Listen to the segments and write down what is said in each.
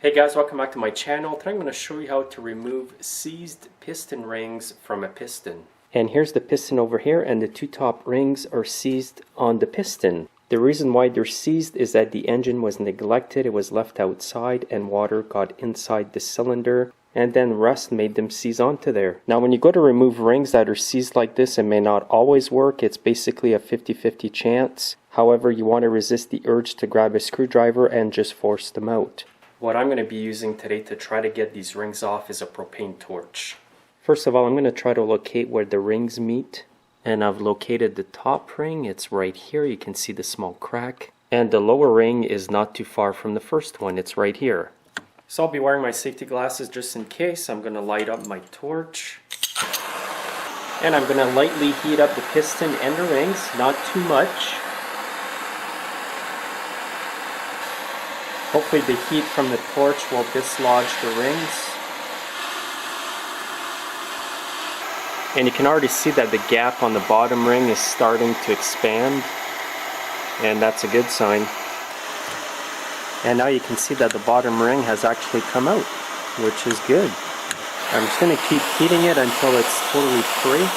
Hey guys, welcome back to my channel. Today I'm going to show you how to remove seized piston rings from a piston. And here's the piston over here, and the two top rings are seized on the piston. The reason why they're seized is that the engine was neglected, it was left outside, and water got inside the cylinder, and then rust made them seize onto there. Now when you go to remove rings that are seized like this, it may not always work. It's basically a 50-50 chance. However, you want to resist the urge to grab a screwdriver and just force them out. What I'm going to be using today to try to get these rings off is a propane torch. First of all, I'm going to try to locate where the rings meet. And I've located the top ring. It's right here. You can see the small crack. And the lower ring is not too far from the first one. It's right here. So I'll be wearing my safety glasses just in case. I'm going to light up my torch. And I'm going to lightly heat up the piston and the rings, not too much. Hopefully the heat from the torch will dislodge the rings. And you can already see that the gap on the bottom ring is starting to expand. And that's a good sign. And now you can see that the bottom ring has actually come out, which is good. I'm just going to keep heating it until it's totally free.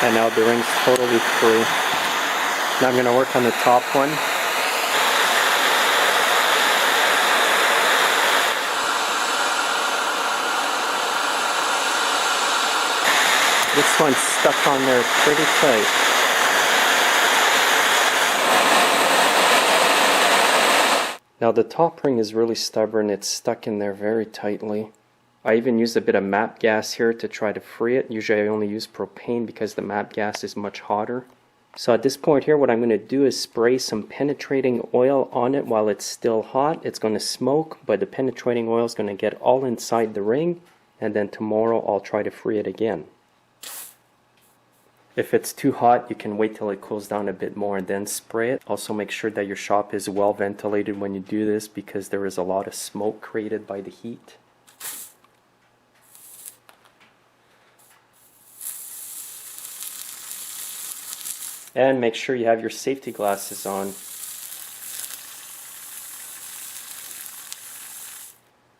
And now the ring's totally free. Now I'm going to work on the top one. This one's stuck on there pretty tight. Now the top ring is really stubborn, it's stuck in there very tightly. I even used a bit of MAP gas here to try to free it. Usually I only use propane because the MAP gas is much hotter. So at this point here, what I'm going to do is spray some penetrating oil on it while it's still hot. It's going to smoke, but the penetrating oil is going to get all inside the ring, and then tomorrow I'll try to free it again. If it's too hot, you can wait till it cools down a bit more and then spray it. Also make sure that your shop is well ventilated when you do this because there is a lot of smoke created by the heat. And make sure you have your safety glasses on.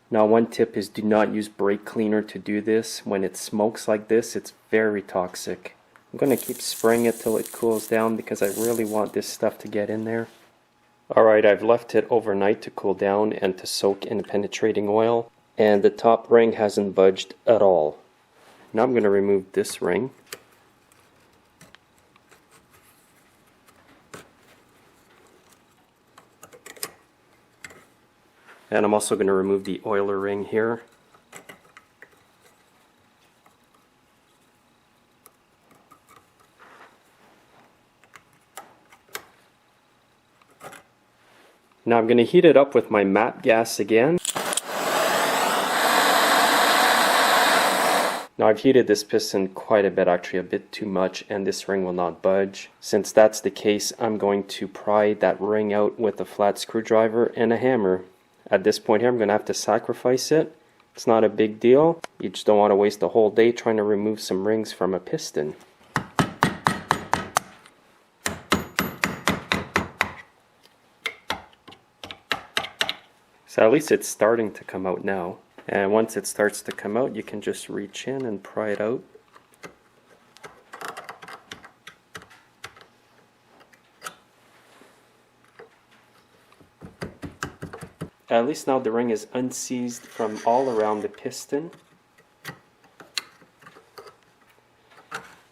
Now one tip is do not use brake cleaner to do this. When it smokes like this, it's very toxic. I'm going to keep spraying it till it cools down because I really want this stuff to get in there. Alright, I've left it overnight to cool down and to soak in the penetrating oil. And the top ring hasn't budged at all. Now I'm going to remove this ring. And I'm also going to remove the oiler ring here. Now I'm going to heat it up with my MAP gas again. Now I've heated this piston quite a bit, actually a bit too much, and this ring will not budge. Since that's the case, I'm going to pry that ring out with a flat screwdriver and a hammer. At this point here, I'm going to have to sacrifice it. It's not a big deal. You just don't want to waste a whole day trying to remove some rings from a piston. So at least it's starting to come out now. And once it starts to come out, you can just reach in and pry it out. At least now the ring is unseized from all around the piston.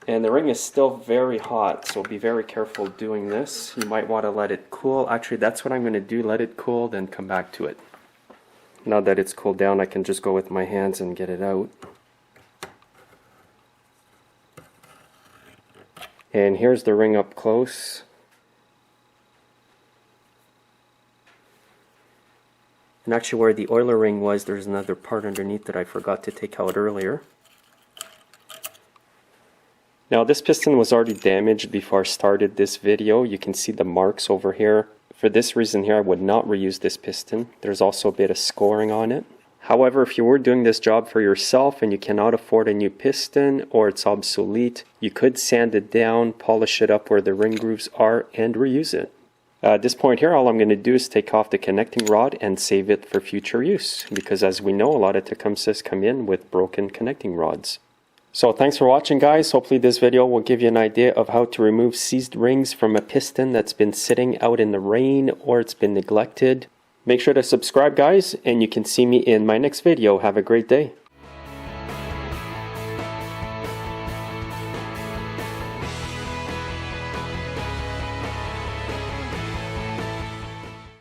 And the ring is still very hot, so be very careful doing this. You might want to let it cool. Actually, that's what I'm going to do. Let it cool, then come back to it. Now that it's cooled down, I can just go with my hands and get it out. And here's the ring up close. And actually where the oiler ring was, there's another part underneath that I forgot to take out earlier. Now this piston was already damaged before I started this video. You can see the marks over here. For this reason here, I would not reuse this piston. There's also a bit of scoring on it. However, if you were doing this job for yourself and you cannot afford a new piston or it's obsolete, you could sand it down, polish it up where the ring grooves are, and reuse it. At this point here, all I'm going to do is take off the connecting rod and save it for future use, because as we know, a lot of Tecumsehs come in with broken connecting rods. So thanks for watching, guys. Hopefully this video will give you an idea of how to remove seized rings from a piston that's been sitting out in the rain or it's been neglected. Make sure to subscribe, guys, and you can see me in my next video. Have a great day.